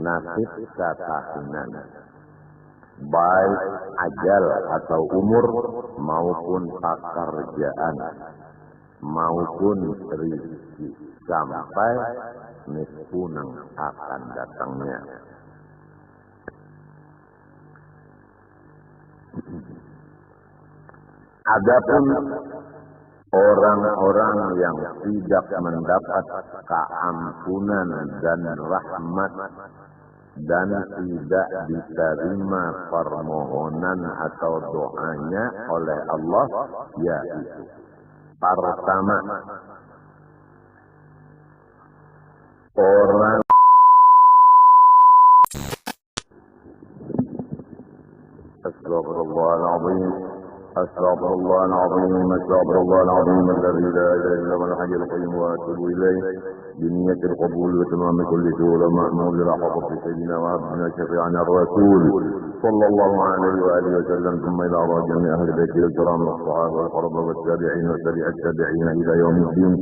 nasib ketahunan, baik ajal atau umur maupun pekerjaan maupun rezeki sampai nisfunang akan datangnya. Adapun orang-orang yang tidak mendapat keampunan dan rahmat dan tidak diterima permohonan atau doanya oleh Allah, yaitu pertama, orang Astagfirullahaladzim, Astagfirullahaladzim, Astagfirullahaladzim, alladzi la ilaha illa huwal hayyul qayyum wa atubu ilaih. بنية القبول وتمام كل شهور مأمول لرحمة سيدنا وعبدنا شفيعنا الرسول صلى الله عليه وآله وسلم، ثم إلى أرواح جميع أهل بيته الكرام والصحابة والقربى والتابعين وتبع التابعين إلى يوم الدين،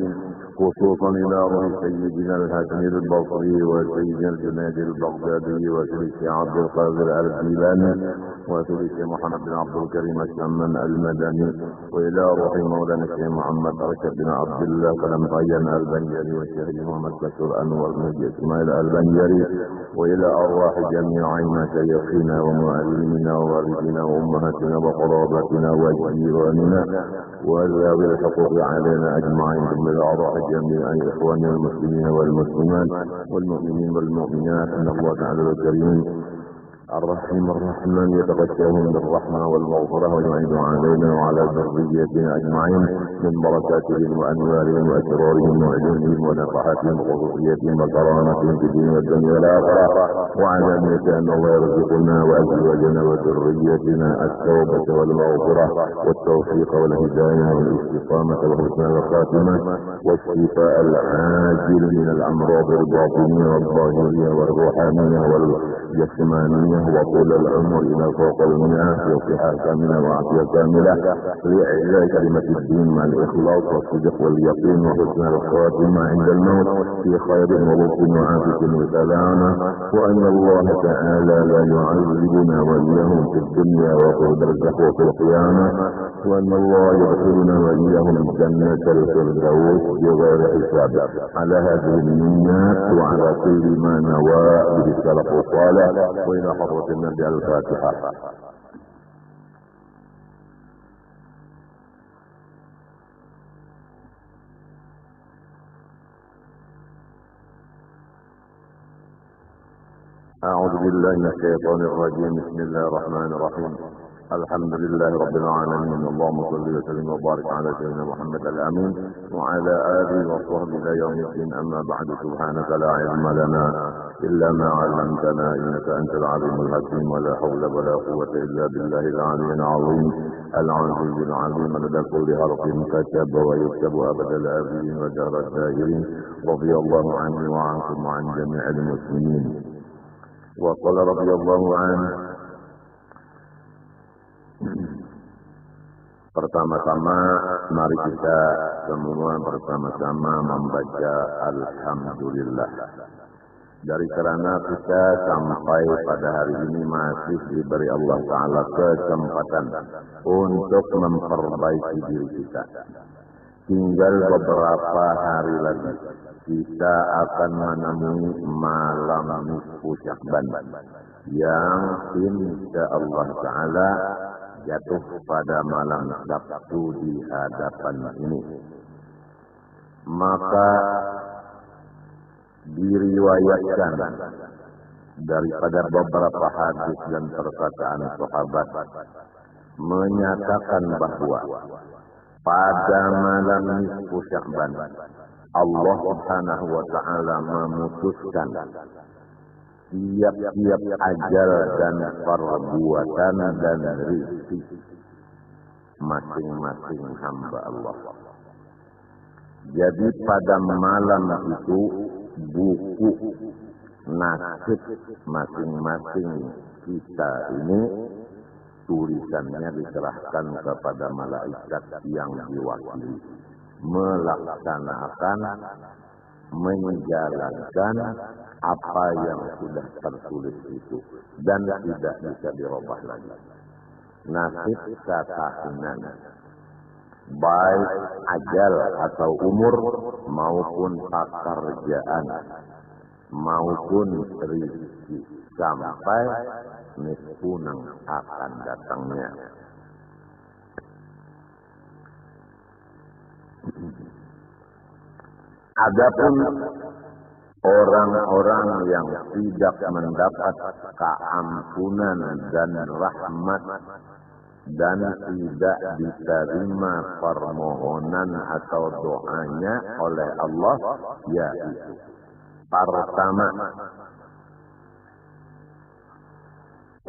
خصوصا إلى روح سيدنا الحسن البصري وسيدنا الجنيد البغدادي وسيدنا عبد القادر الجيلاني وسيدنا محمد بن عبد الكريم الشمن المدني، وإلى روح مولانا الشيخ محمد رشد بن عبد الله قلم طيان البنجري والشهيد محمد بشر أنور بن إسماعيل البنجري، وإلى أرواح جميع مشايخنا ومعلمنا ووالدنا وأمهاتنا وقراباتنا وجيراننا وذوي الحقوق علينا أجمعين، ثم إلى أرواح جميع إخواننا المسلمين والمسلمات والمؤمنين والمؤمنات، إن الله تعالى الكريم الرحيم الرحمن يتغشاهم بالرحمة والمغفرة ويعيد علينا وعلى ذريتنا أجمعين من بركاتهم وأنوارهم وأسرارهم وعلومهم ونفحاتهم وخصوصياتهم وكرامتهم في الدين والدنيا والآخرة، وعلى أن الله يرزقنا وأزواجنا وذريتنا التوبة والمغفرة والتوفيق والهداية والاستقامة وحسن الخاتمة والشفاء العاجل من الأمراض الباطنية والظاهرية والروحانية والجسمانية وطول العمر إلى فوق المئة وصحة كاملة وعافية كاملة لإعلاء كلمة الدين مع الإخلاص والصدق واليقين وحسن الخاتمة عند الموت في خير ولطف وعافية وسلامة، وأن الله تعالى لا يعذبنا وإياهم في الدنيا وفي البرزخ وفي القيامة، وأن الله يدخلنا وإياهم الجنة الفردوس بغير حساب. على هذه النيات وعلى كل ما نوى به السلف الصالح، وإلى حضرة النبي الفاتحة. أعوذ بالله من الشيطان الرجيم، بسم الله الرحمن الرحيم، الحمد لله رب العالمين، اللهم صل وسلم وبارك على سيدنا محمد الأمين وعلى آله وصحبه إلى يوم الدين، أما بعد، سبحانك لا علم لنا إلا ما علمتنا إنك أنت العليم الحكيم، ولا حول ولا قوة إلا بالله العلي العظيم العزيز العليم، لدى كل حرف كتب ويكتب أبد الآبين ودار الداهرين، رضي الله عني وعنكم وعن جميع المسلمين. وقال رضي الله عنه. Pertama-tama mari kita semua bersama-sama membaca Alhamdulillah. Dari kerana kita sampai pada hari ini masih diberi Allah Ta'ala kesempatan untuk memperbaiki diri kita. Tinggal beberapa hari lagi kita akan menemui malam nisfu Sya'ban yang insya Allah Ta'ala jatuh pada malam Sabtu di hadapan ini. Maka diriwayatkan daripada beberapa hadis dan perkataan sahabat menyatakan bahwa pada malam nisfu Sya'ban Allah Subhanahu wa Ta'ala memutuskan tiap-tiap ajal dan perbuatan dan rizki masing-masing hamba Allah. Jadi pada malam itu buku nasib masing-masing kita ini tulisannya diserahkan kepada malaikat yang diwakili melaksanakan menjalankan apa yang sudah tertulis itu dan tidak bisa dirubah lagi. Nasib ketahinan, baik ajal atau umur maupun pekerjaan maupun rezeki sampai nisfunang akan datangnya. Adapun orang-orang yang tidak mendapat keampunan dan rahmat dan tidak diterima permohonan atau doanya oleh Allah, yaitu pertama,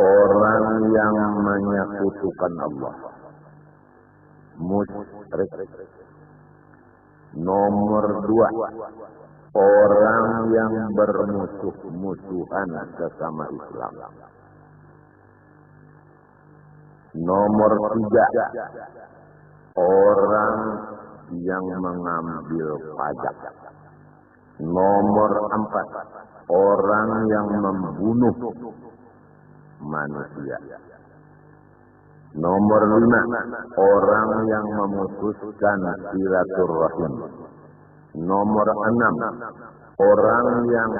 orang yang menyekutukan Allah, musyrik. Nomor dua, orang yang bermusuh-musuhan sesama Islam. Nomor tiga, orang yang mengambil pajak. Nomor empat, orang yang membunuh manusia. Nomor lima, orang yang memutuskan silaturahim. Nomor enam, orang yang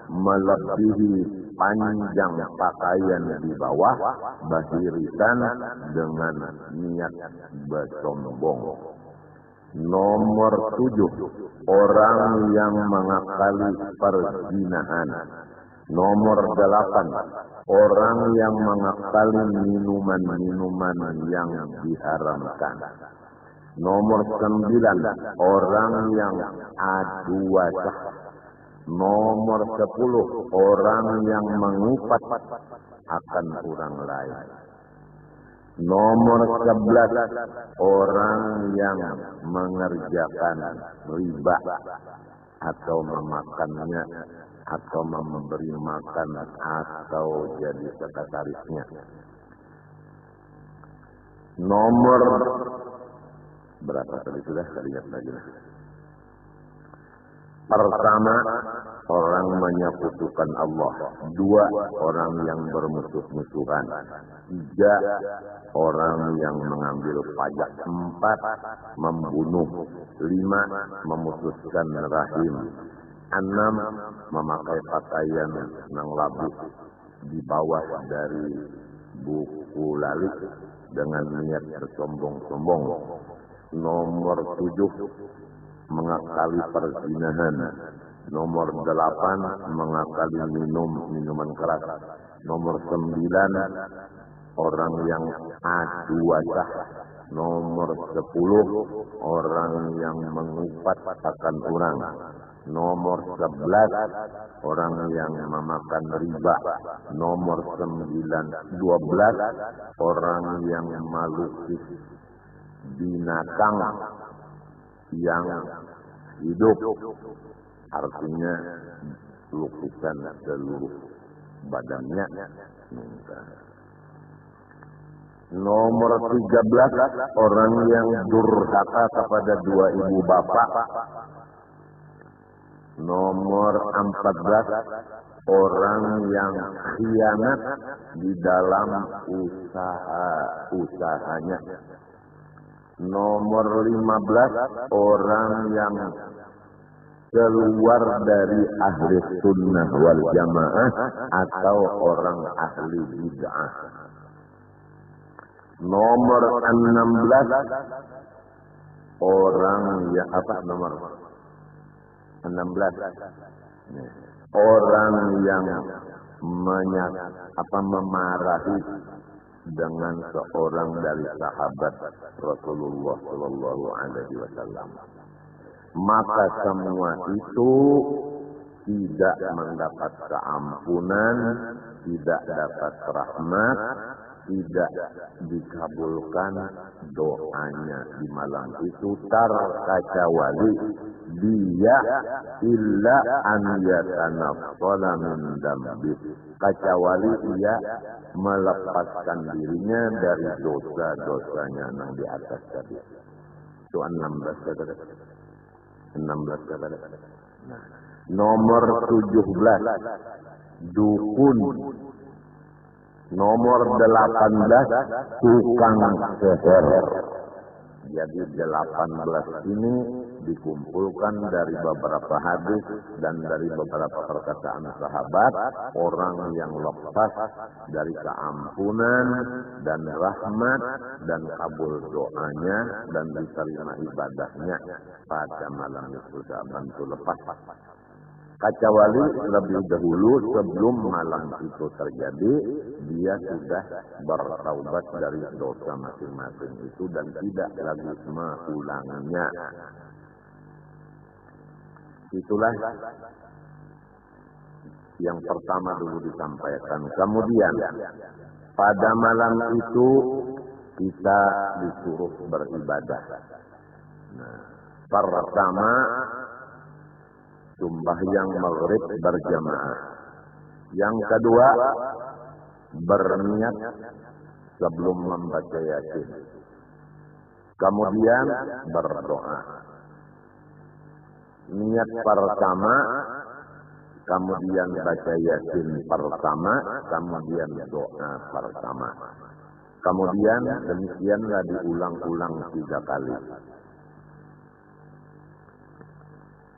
melebihi panjang pakaian di bawah bahirisan dengan niat bersombong. Nomor tujuh, orang yang mengakali perzinahan. Nomor delapan, orang yang mengakali minuman-minuman yang diharamkan. Nomor sembilan, orang yang aduasa. Nomor 10, orang yang mengupat akan orang lain. Nomor 11, orang yang mengerjakan riba atau memakannya atau memberi makan atau jadi sekretarisnya. Nomor berapa tadi sudah saya lihat lagi. Pertama, orang menyekutukan Allah. Dua, orang yang bermusuh-musuhan. Tiga, orang yang mengambil pajak. Empat, membunuh. Lima, memutuskan rahim. Enam, memakai pakaian yang labu di bawah dari buku lali dengan niat bersombong-sombong. Nomor 7, mengakali perzinahan. Nomor 8, mengakali minuman keras. Nomor 9, orang yang aduasa. Nomor 10, orang yang mengupat akan orang. Nomor 11, orang yang memakan riba. Nomor 12, orang yang melukis binatang yang hidup, artinya lukisan seluruh badannya. Nomor 13, orang yang durhaka kepada dua ibu bapak. Nomor 14, orang yang khianat di dalam usahanya. Nomor 15, orang yang keluar dari ahli sunnah wal jamaah atau orang ahli bid'ah. Nomor 16, orang yang nomor 16, orang yang memarahi dengan seorang dari sahabat Rasulullah Shallallahu Alaihi Wasallam. Maka semua itu tidak mendapat keampunan, tidak dapat rahmat, tidak dikabulkan doanya di malam itu, terkecuali dia illa an yatanaffala min dambi, kecuali ia melepaskan dirinya dari dosa-dosanya yang di atas tadi. Itu 16 kata. 16 kata. Nomor 17, dukun. Nomor 18, tukang seher. Jadi 18 ini dikumpulkan dari beberapa hadis dan dari beberapa perkataan sahabat, orang yang lepas dari keampunan dan rahmat dan kabul doanya dan diterima ibadahnya pada malam nisfu Sya'ban itu lepas. Kecuali lebih dahulu sebelum malam itu terjadi, dia sudah bertaubat dari dosa masing-masing itu dan tidak lagi mengulanginya. Itulah yang pertama dulu disampaikan. Kemudian pada malam itu kita disuruh beribadah. Nah, pertama sembahyang maghrib berjamaah. Yang kedua, berniat sebelum membaca Yasin. Kemudian berdoa. Niat pertama, kemudian baca Yasin pertama, kemudian doa pertama. Kemudian demikianlah diulang-ulang 3 kali.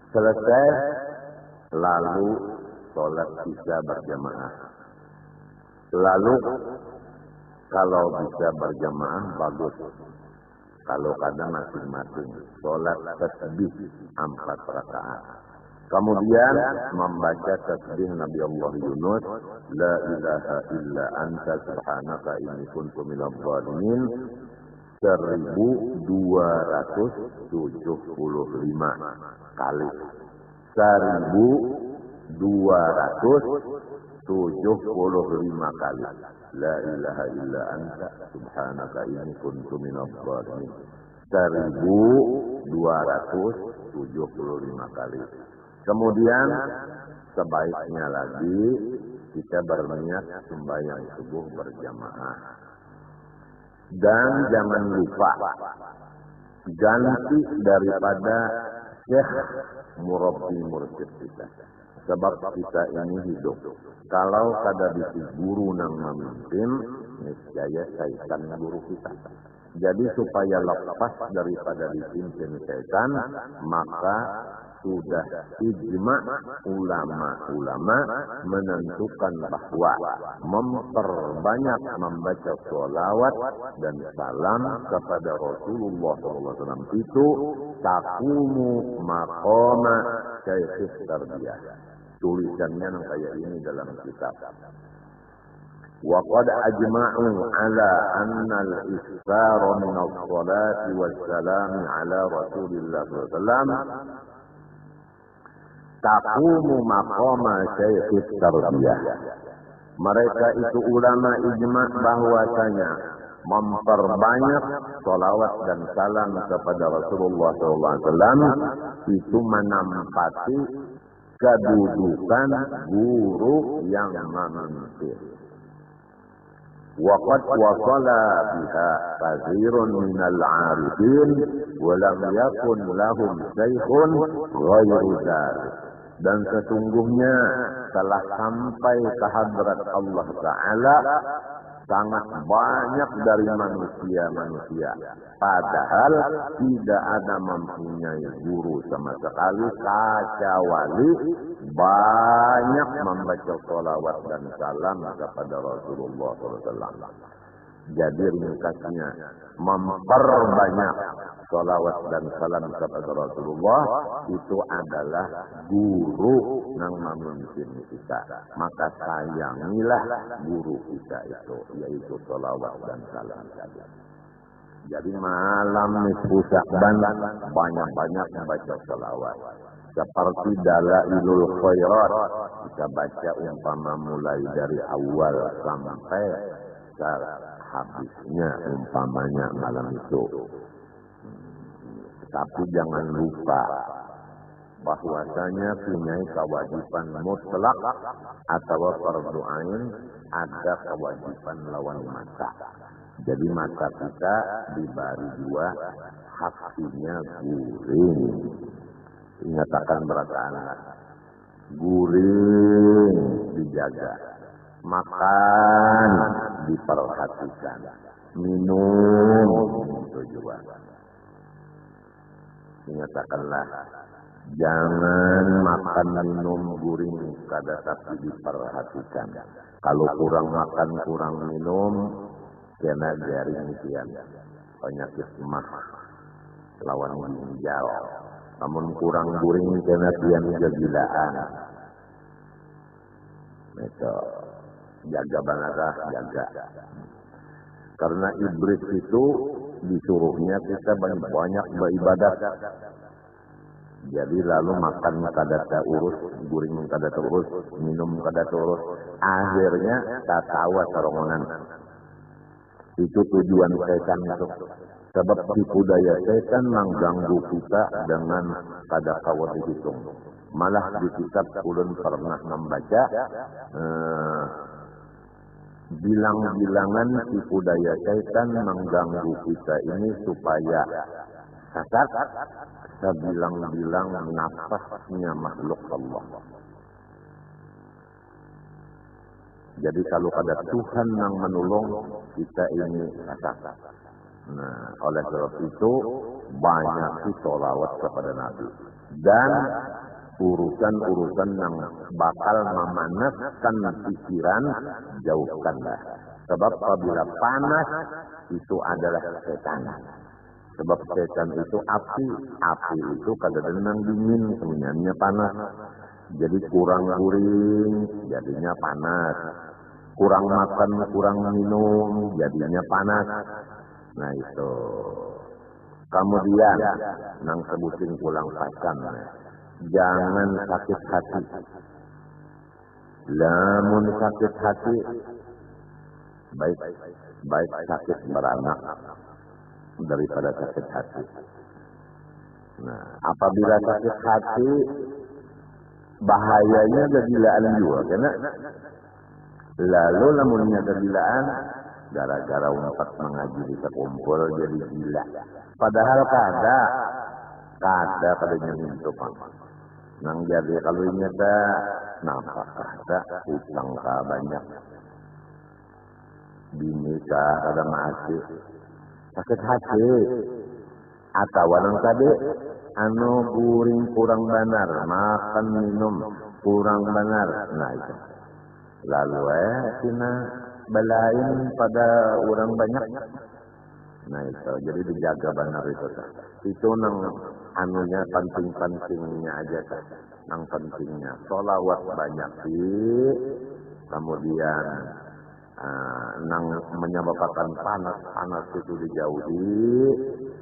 Selesai, lalu sholat isya berjamaah. Lalu kalau bisa berjamaah bagus. Kalau kadang masing-masing sholat tasbih 4 rakaat. Kemudian membaca tasbih Nabi Allah Yunus, La ilaha illa anta subhanaka inni kuntu minadh dhalimin, 1275 kali. 1275 kali. La ilaha illa anta subhanaka inni kuntu minadh dhalimin. 1275 kali. Kemudian sebaiknya lagi kita berniat sembahyang subuh berjamaah. Dan jangan lupa ganti daripada syekh murabbi mursyid kita. Sebab kita ini hidup. Kalau kada bisi guru nang memimpin, niscaya syaitan guru kita. Jadi supaya lepas daripada dipimpin syaitan, maka sudah ijma ulama-ulama menentukan bahwa memperbanyak membaca sholawat dan salam kepada Rasulullah SAW itu taqumu maqama syaikhis tarbiyah. Tulisannya yang kayak ini dalam kitab. وقد أجمعوا على أن الإكثار من الصلاة والسلام على رسول الله صلى الله عليه وسلم taqumu maqama syaikhis tarbiyah. Mereka itu ulama ijma bahwasanya memperbanyak salawat dan salam kepada Rasulullah SAW itu menempati kedudukan guru yang memimpin. وقد وصل بها كثير من العارفين ولم يكن لهم شيخ غير ذلك. Dan sesungguhnya telah sampai ke hadrat Allah Ta'ala sangat banyak dari manusia-manusia. Padahal tidak ada mempunyai guru sama sekali, kecuali banyak membaca sholawat dan salam kepada Rasulullah SAW. Jadi ringkasnya, memperbanyak sholawat dan salam kepada Rasulullah itu adalah guru yang memimpin kita. Maka sayangilah guru kita itu, yaitu sholawat dan salam tadi. Jadi malam nisfu Sya'ban banyak-banyak membaca sholawat. Seperti Dalailul Khairat, kita baca umpama mulai dari awal sampai habisnya umpamanya malam itu. Tapi jangan lupa bahwasanya punya kewajiban mutlak atau fardu ain, ada kewajiban lawan mata. Jadi mata kita diberi 2, haknya guring. Ingat akan berataan. Guring dijaga, makan diperhatikan, minum tujuan. Ingatkanlah, jangan makan minum guring kada tapi diperhatikan. Kalau kurang makan kurang minum, kena jaring kian penyakit mah lawan ginjal. Namun kurang guring kena kian kegilaan. Itu jaga banarah, jaga. Karena iblis itu disuruhnya kita banyak beribadat. Jadi lalu makan kada urus, guring kada urus, minum kada urus. Akhirnya tatawa serongonan. Itu tujuan setan itu. Sebab tipu daya setan mengganggu kita dengan kada kawat dihitung. Malah di kitab ulun pernah membaca bilang-bilangan tipu daya setan mengganggu kita ini supaya sesat sebilang-bilang nafasnya makhluk Allah. Jadi kalau ada Tuhan yang menolong kita ini sesat. Nah, oleh sebab itu banyak sholawat kepada Nabi dan urusan-urusan yang bakal memanaskan pikiran jauhkanlah. Sebab apabila panas itu adalah setan. Sebab setan itu api itu kadang-kadang dingin, sebenarnya panas. Jadi kurang guring, jadinya panas. Kurang makan, kurang minum, jadinya panas. Nah itu. Kemudian, nang sebutin pulang pasan. Jangan sakit hati. Lamun sakit hati, baik sakit beranak daripada sakit hati. Nah, apabila sakit hati, bahayanya kegilaan juga, karena lalu lamunnya kegilaan, gara-gara umpat mengaji di sekumpul jadi gila. Padahal kada nyentuh Pak. Nang jadi kalau ini ada nafkah kada, utang ka banyak, bini ka kada masih sakit hati, atau nang tadi guring kurang benar, makan minum kurang benar. Nah itu lalu kena balain pada orang banyak. Nah itu jadi dijaga benar itu. Itu nang anunya penting-pentingnya aja kan. Nang pentingnya sholawat banyak sih. Kemudian nang menyebabkan panas itu dijauhi.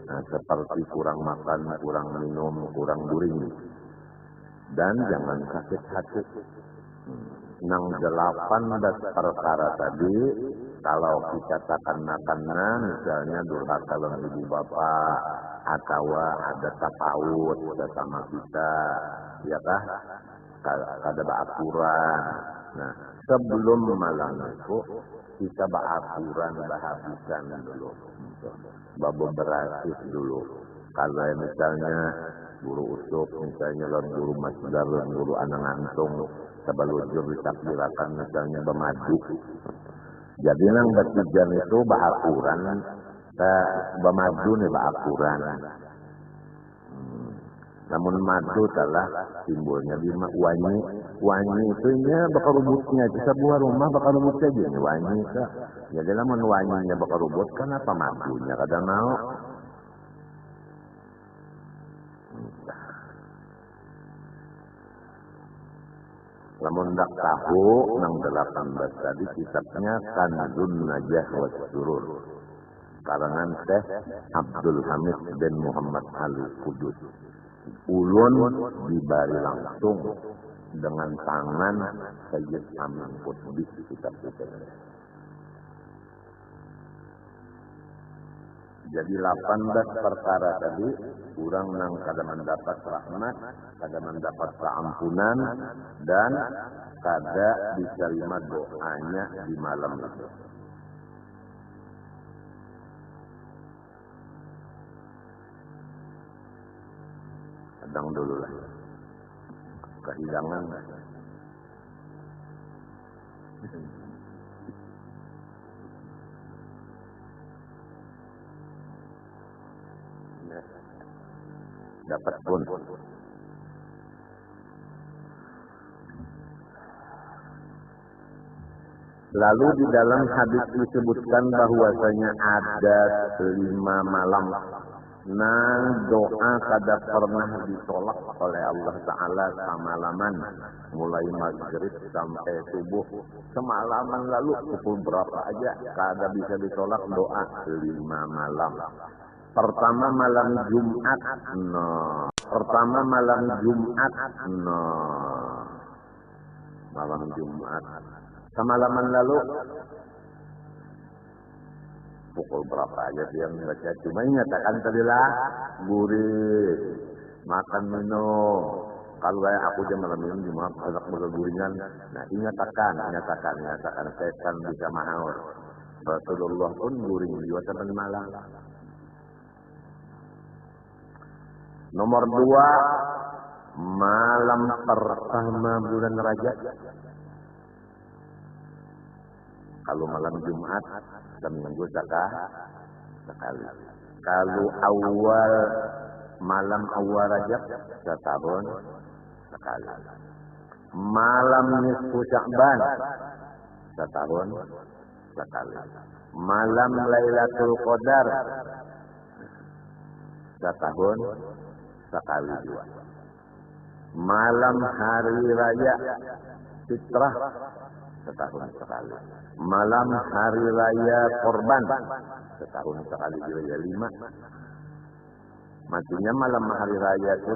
Nah, seperti kurang makan, kurang minum, kurang guring. Dan jangan sakit hati. Nang 18 perkara tadi, kalau kita takkan-takkannya, misalnya durhaka dengan ibu bapak, atau ada tapaut sama kita, ya kah? Kada beraturan. Nah, sebelum malam itu, kita beraturan, berhabisan dulu. Babu berasis dulu. Kalau misalnya guru usuk, misalnya guru masdar, guru anang antung, sebelujur ditakbirakan misalnya bermadu. Jadi nang bertujuan itu beraturan, bermadu nih beraturan. Namun madu telah simbolnya lima wanyi. Wanyi itu nya bakal rubutnya. Sebuah rumah bakal rubut saja nih wanyi. Jadi namun wanyinya bakal rubut, kenapa madunya kadang mau? Lamun dak tahu nang 18 tadi kitabnya Kanzun Najah wa Surur. Karangan Syekh Abdul Hamid bin Muhammad Ali Kudus. Ulun dibari langsung dengan tangan Sayyid Amin Qutbis kitab itu. Jadi 18 perkara tadi, kurang nang kada mendapat rahmat, kada mendapat keampunan, dan kada diterima doanya di malam itu. Kadang dulu lah. kehilangan. Dapat pun. Lalu di dalam hadis disebutkan bahwasanya ada 5 malam nang doa kada pernah ditolak oleh Allah Ta'ala semalaman, mulai maghrib sampai subuh. Semalaman lalu pukul berapa aja kada bisa ditolak doa 5 malam. Pertama malam Jumat, pertama malam Jumat, malam Jumat. Semalaman lalu pukul berapa aja dia membaca, cuma nyatakan tadilah gurih, makan minum. Kalau kayak aku jam malam minum cuma anak berguringan. Nah, nyatakan setan bisa mahaur. Rasulullah pun guring juga teman malam. Nomor 2, malam pertama bulan Rajab. Kalau malam Jumat seminggu sekali. Kalau malam awal Rajab setahun sekali. Malam nisfu Sya'ban setahun sekali. Malam Lailatul Qadar setahun sekali juga. Malam hari raya Fitrah setahun sekali. Malam hari raya Korban setahun sekali juga ya 5. Maksudnya malam hari raya itu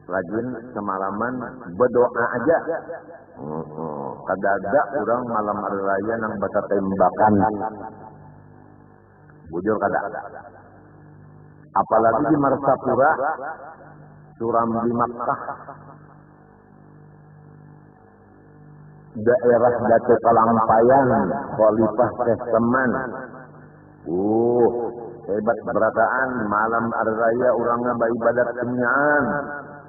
rajin semalaman berdoa aja. Kada ada orang malam hari raya nang baca tembakan. Bujur kada. Apalagi di Marsapura, Surambi Makkah, daerah Datu Kalampayan, Khalifah Testeman. Hebat berataan malam hari raya orangnya beribadat kenyaan.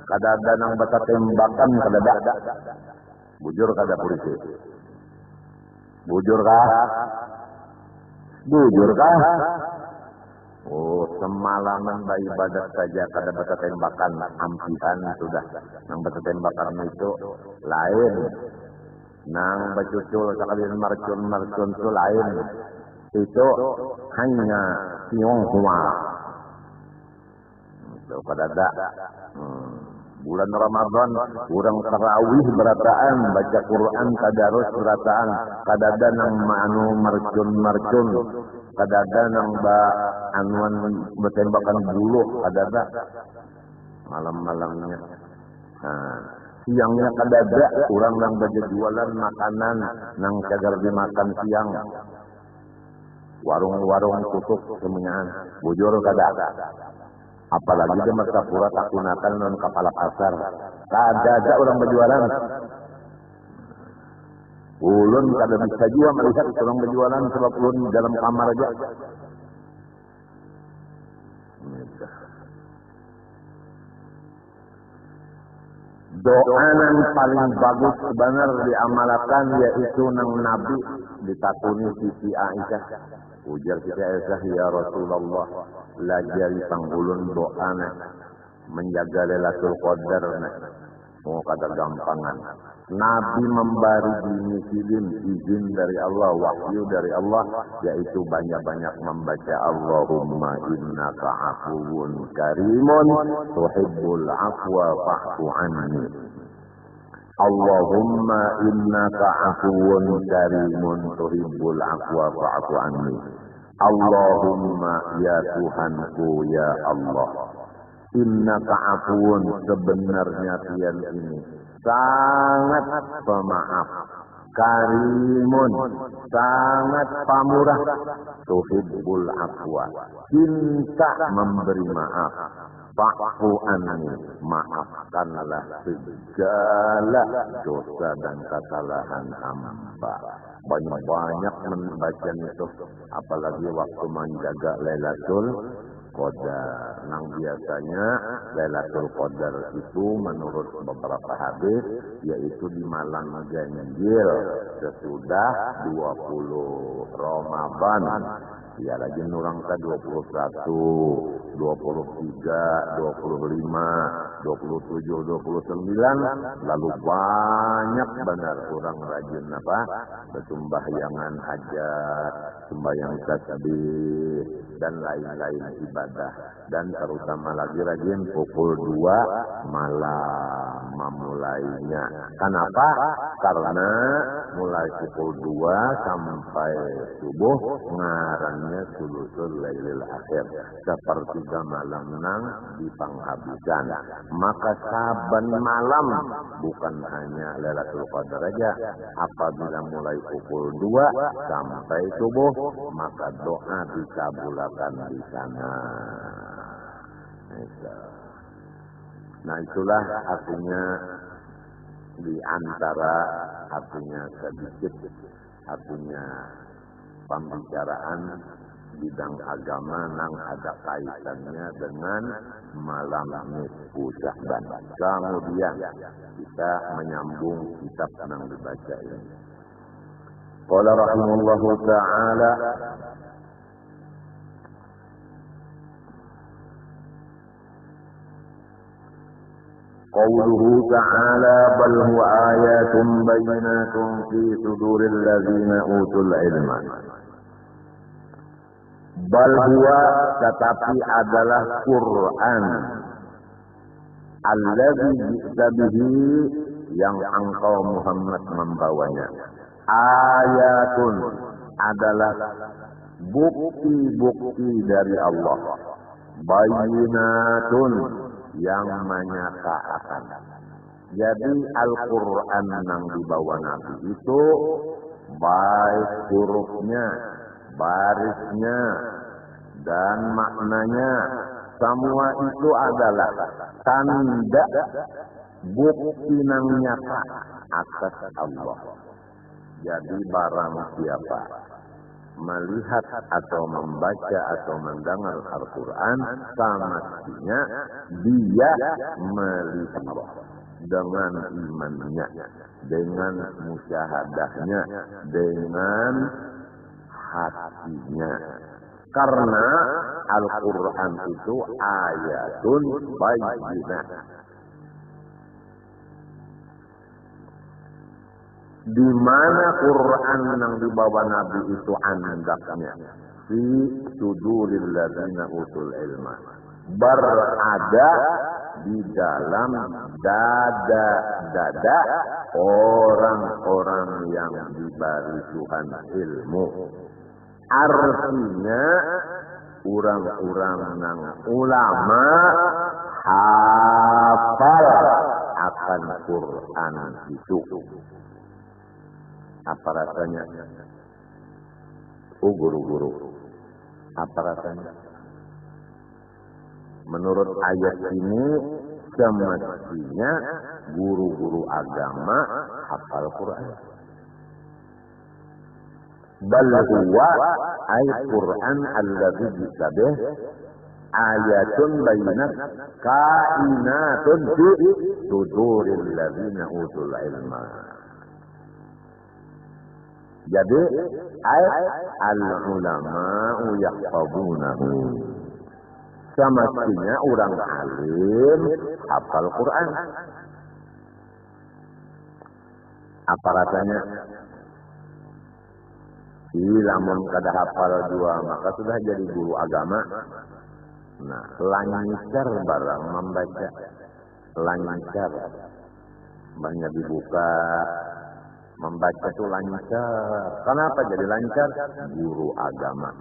Kada ada nang baca tembakan, kada ada. Bujur kada polisi. Bujur kah? Bujur kah? Semalaman beribadat saja kada baca tembakan, ampihan sudah. Nang baca tembakan itu lain. Nang bacucul sekalian marcun itu lain. Itu hanya Tionghoa. Itu kada ada. Bulan Ramadan kurang tarawih berataan, baca Quran tadarus berataan, kada ada nang marcun, kada ada nang anuan bertembakan buluh, kada ada malam-malamnya. Siangnya kada ada orang nang baca jualan makanan nang cagar dimakan siang. Warung-warung tutup semuanya, bujur kada ada. Apalagi di Marsapura tak gunakan non kepala pasar. Kada ada orang berjualan. Ulun kada bisa juga melihat orang berjualan sebab ulun dalam kamar aja. Doa yang paling bagus benar diamalkan yaitu nang Nabi ditakuni Siti Aisyah. Ujar Siti Aisyah, ya Rasulullah, lajari panggulun doana menjaga Lailatul Qadar. Mau kata gampangan. Nabi memberi izin dari Allah, wahyu dari Allah, yaitu banyak-banyak membaca Allahumma innaka afuwun karimun tuhibbul afwa fa'fu anni. Allahumma innaka afuwun karimun tuhibbul afwa fa'fu anni. Allahumma ya Tuhanku ya Allah, innaka afuwun, sebenarnya Tian ini sangat pemaaf, karimun, sangat pamurah, tuhibbul afwa, cinta memberi maaf, fa'fu anni, maafkanlah segala dosa dan kesalahan hamba. Banyak-banyak membaca itu, apalagi waktu menjaga Lailatul Qadar. Nang biasanya Lailatul Qadar itu menurut beberapa hadis yaitu di malam ganjil sesudah 20 Ramadan. Ya lagi nurang ke 21, 23, 25, 27, 29, lalu banyak benar orang rajin apa? Bersembahyangan hajat, sembahyang tasbih dan lain-lain ibadah. Dan terutama lagi rajin pukul 2 malam memulainya. Kenapa? Karena mulai pukul 2 sampai subuh ngarannya sulusul lailil akhir, sepertiga malam nang di penghabisan. Maka saban malam bukan hanya Lailatul Qadar aja, apabila mulai pukul 2 sampai subuh maka doa dikabulkan di sana. Nah itulah artinya di antara artinya sedikit artinya pembicaraan bidang agama yang ada kaitannya dengan malam nisfu Sya'ban. Kemudian kita menyambung kitab yang dibaca ini. Qala rahimahullahu ta'ala Qawluhu ta'ala bal huwa ayatun bayyinatun fi suduril ladzina utul ilma. Bal huwa tetapi adalah Quran alladzi ji'ta bihi yang engkau Muhammad membawanya. Ayatun adalah bukti-bukti dari Allah. Bayyinatun yang menyatakan. Jadi Al-Quran yang dibawa Nabi itu baik hurufnya, barisnya, dan maknanya. Semua itu adalah tanda bukti yang nyata atas Allah. Jadi barang siapa melihat atau membaca atau mendengar Al-Quran, semestinya dia melihat dengan imannya, dengan musyahadahnya, dengan hatinya. Karena Al-Quran itu ayatun bayyinah. Di mana Quran yang dibawa Nabi itu andaknya fi suduril ladzina utul ilma, berada di dalam dada-dada orang-orang yang diberi Tuhan ilmu. Artinya orang-orang yang ulama hafal akan Quran itu. Apa rasanya? Oh guru-guru, apa rasanya? Menurut ayat ini semestinya guru-guru agama hafal Quran. Bal huwa Al-Quran alladzi ji'tabih ayatun bayyinat kainatun fi suduril ladzina utul ilma. Jadi al-ulama'u yahfazunahu. Semestinya orang alim hafal Quran. Apa rasanya? Lamun kada hafal dua maka sudah jadi guru agama. Nah, lancar barang membaca, lancar. Banyak dibuka, membaca itu lancar. Kenapa jadi lancar? Guru agama.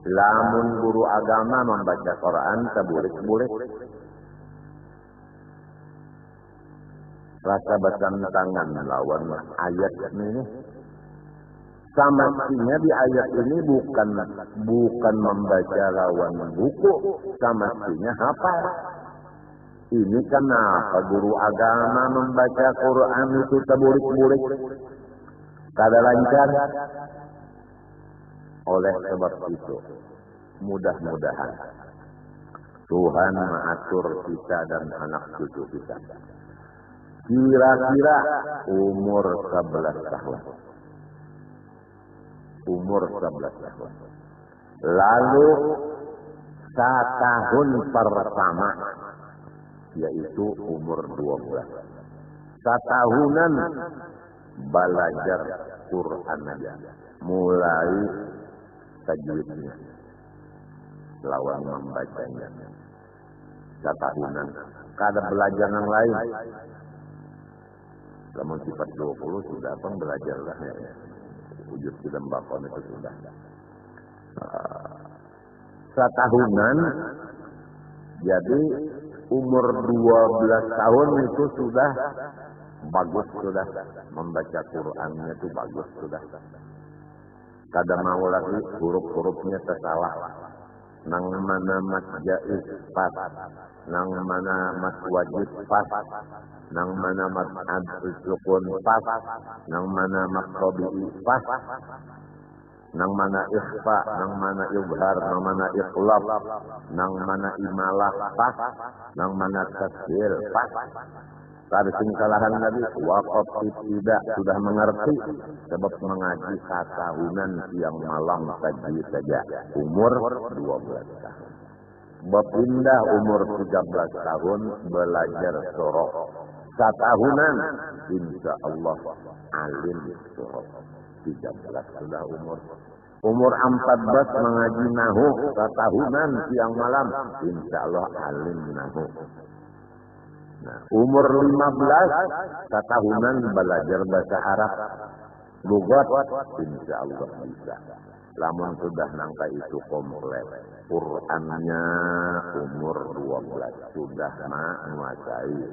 Lamun guru agama membaca Quran sebulik-bulik. Rasa bertentangan lawan ayat ini. Semestinya di ayat ini bukan membaca lawan buku, semestinya hafal. Ini kenapa guru agama membaca Quran itu terbulik-bulik, kada lancar? Oleh sebab itu, mudah-mudahan Tuhan mengatur kita dan anak cucu kita. Kira-kira umur 11 tahun. Umur 11 tahun. Lalu setahun pertama, yaitu umur 12. Setahunan belajar Quran aja. Mulai tajwidnya, lawan membacanya. Setahunan. Kada belajar yang lain. Kamu sifat 20 sudah apa belajar lah ya. Wujud di lembakon itu sudah. Setahunan, jadi umur 12 tahun itu sudah bagus sudah. Membaca Qur'annya itu bagus sudah. Kada mau lagi huruf-hurufnya tersalah. Nang mana mat jaiz pas, nang mana mat wajib pas, nang mana mat sukun pas, nang mana mat tabi'i pas, nang mana ikhfa, nang mana ibhar, nang mana iqlab, nang mana imalah pas, nang mana tasdil pas. Tadi kesalahan Nabi, waqaf tidak sudah mengerti sebab mengaji satahunan siang malam tajwid saja. Umur 12 tahun. Berpindah umur 13 tahun belajar surah. Satahunan insya Allah alim surah. 13 sudah umur. Umur 14 mengaji nahu. Satahunan siang malam insya Allah alim nahu. Nah, umur 15 setahunan belajar bahasa Arab lugat insya Allah bisa. Lamun sudah nangka itu komplit Qurannya umur 12 sudah menguasai.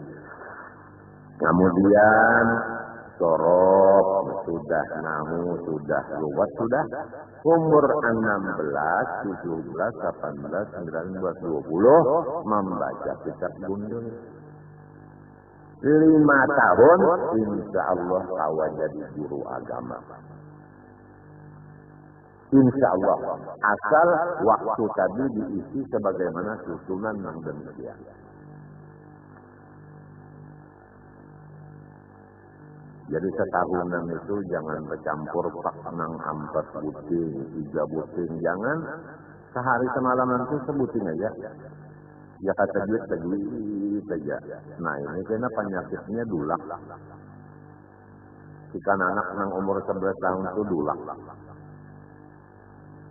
Kemudian sorof sudah, nahu sudah, lugat sudah. Umur 16, 17, 18, 19, 20 membaca kitab gundul. 5 tahun insya Allah kawan jadi guru agama. Insya Allah asal waktu tadi diisi sebagaimana susunan yang demikian. Jadi setahunan itu jangan bercampur pak nang ampas buting, 3 buting, jangan sehari semalaman itu sebuting aja. Ya kata duit saja. Nah ini kena penyakitnya dulak. Jika anak yang umur 11 tahun itu dulak.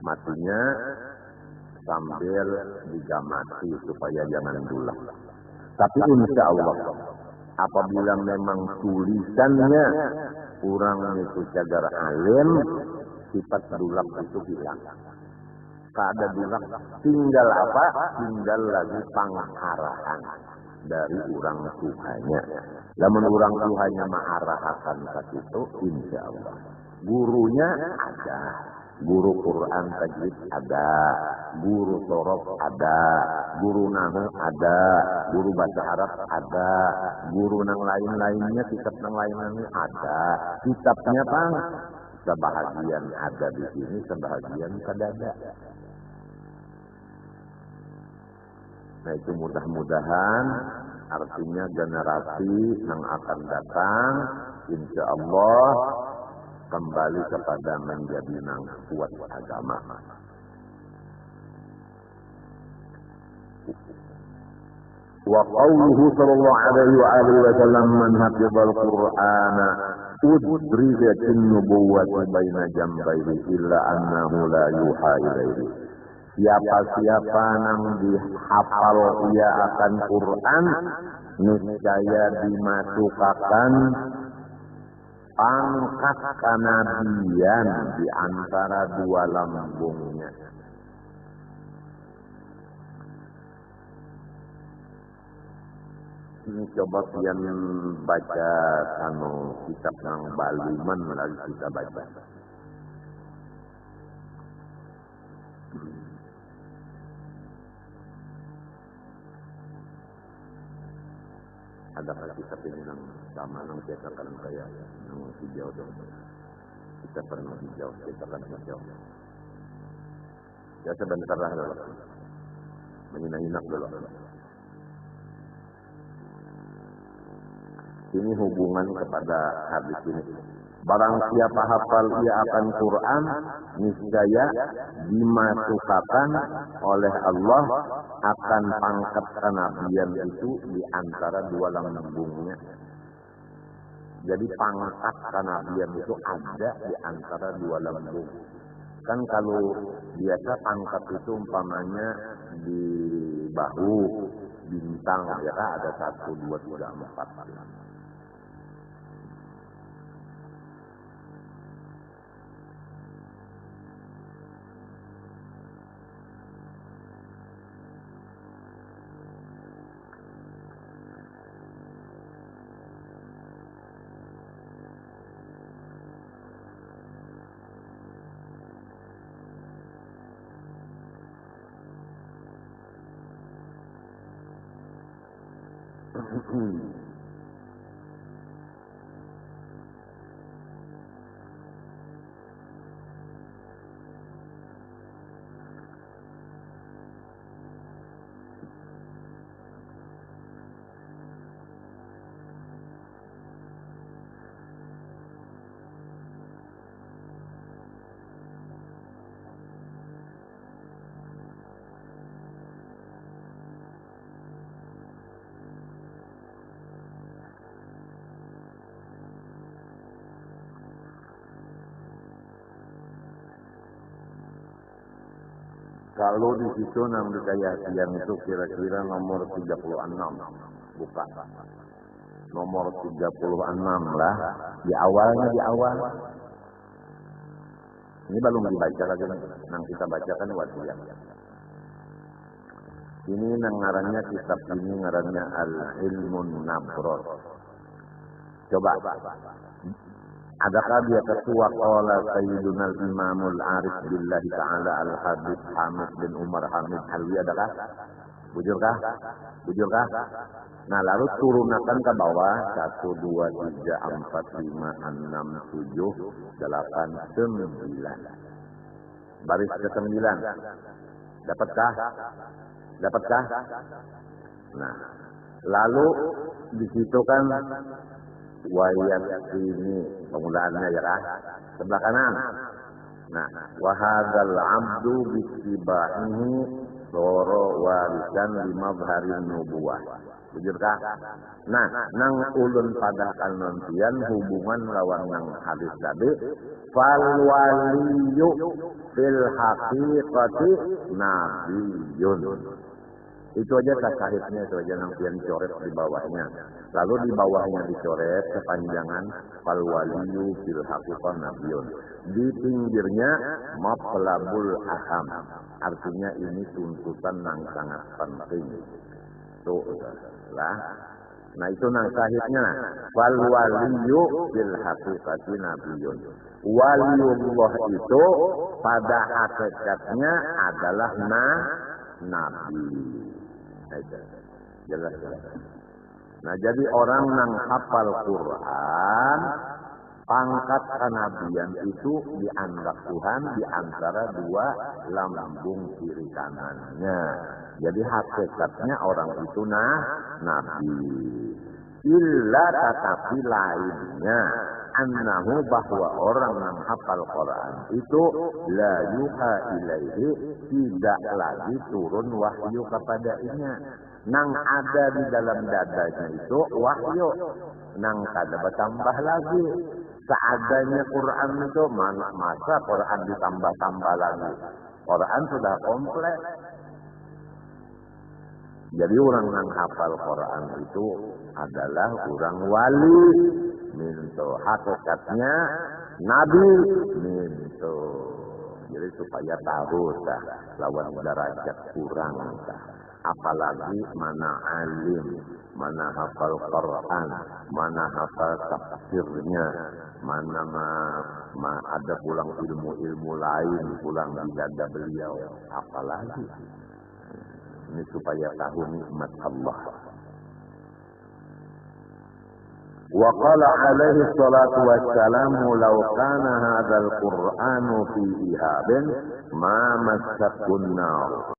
Matinya sambil digamati supaya jangan dulak. Tapi insya Allah apabila memang tulisannya kurang itu cagar alim, sifat dulak itu hilang. Kada dulak, tinggal apa? Tinggal lagi pangarahan dari orang Tuhannya. Lamun orang Tuhannya mengarahakan ke situ, insya Allah. Gurunya ada, guru Quran tajwid ada, guru sorof ada, guru nahu ada, guru bahasa Arab ada, guru nang lain-lainnya, kitab nang lain-lainnya ada. Kitabnya pang, sebahagian ada di sini, sebahagian kada ada. Nah itu mudah-mudahan artinya generasi yang akan datang insya Allah kembali kepada menjadi nang kuat agama. Wa qawluhu sallallahu alaihi wa alihi wa sallam man hafizal qur'ana udrijatin nubuwwati baina jambayhi illa annahu la yuha ilaihi. Siapa-siapa yang dihafal ia akan Quran, niscaya dimasukkan pangkat kenabian di antara 2 lambungnya. Ini coba kalian baca kitab yang Baluman lagi kita baca. Ada kitab ini yang sama yang cetakan saya yang hijau dong. Kita pernah hijau, cetakan hijau. Ya sebentar lah dulu. Menyimak dulu. Ini hubungan kepada hadis ini. Barang siapa hafal ia akan Quran, niscaya dimasukkan oleh Allah akan pangkat kenabian itu di antara dua lambungnya. Jadi pangkat kenabian itu ada di antara dua lambung. Kan kalau biasa pangkat itu umpamanya di bahu, bintang, ya ada 1, 2, 3, 4. Kalau di situ nang di Kayasian itu kira-kira nomor 36. Bukan. Nomor 36 lah. Di awalnya di awal. Ini belum dibaca lagi. Nang kita bacakan wasiat. Ini nang ngarannya kitab ini ngarannya Al-Ilmun Nabros. Coba. Adakah dia ketua qala Sayyiduna Imamul Arif Billahi Ta'ala Al-Habib Hamid bin Umar Hamid Halwi, adakah? Bujurkah? Bujurkah? Nah lalu turunakan ke bawah 1, 2, 3, 4, 5, 6, 7, 8, 9. Baris ke-9. Dapatkah? Dapatkah? Nah, lalu di situ kan wayat ini pengulaannya ya kah? Sebelah kanan. Nah, wahadal abdu bisibahihi soro warisan lima baharin nubuah. Bujurkah? Nah, nang ulun pada kanontian hubungan lawan nang hadis tadi. Fal waliyu fil haqiqati nabiyun. Itu aja tasahidnya, itu aja nantian coret di bawahnya. Lalu di bawahnya dicoret kepanjangan fal waliyu fil haqiqah nabiyun. Di pinggirnya matlabul aham. Artinya ini tuntutan yang sangat penting. Tuh lah. Nah itu nang sahidnya fal waliyu fil haqiqati nabiyun. Waliullah itu pada hakikatnya adalah nabi. Jelas. Nah jadi orang yang hafal Quran, pangkat kenabian itu dianggap Tuhan di antara dua lambung kiri kanannya. Jadi hakikatnya orang itu nabi. Illa tetapi lainnya annahu bahwa orang yang hafal Quran itu la yuha ilaihi, tidak lagi turun wahyu kepadanya. Nang ada di dalam dadanya itu wahyu, nang kada bertambah lagi. Seadanya Quran itu masa Quran ditambah-tambah lagi. Quran sudah komplit. Jadi orang yang hafal Quran itu adalah orang wali. Minto hakikatnya nabi minto. Jadi supaya tahu dah lawan derajat kurang dah. Apalagi mana alim, mana hafal Quran, mana hafal tafsirnya, mana ada pulang ilmu-ilmu lain pulang di dada beliau. Apalagi ini supaya tahu nikmat Allah. وقال عليه الصلاة والسلام لو كان هذا القرآن في إهاب ما مسته النار.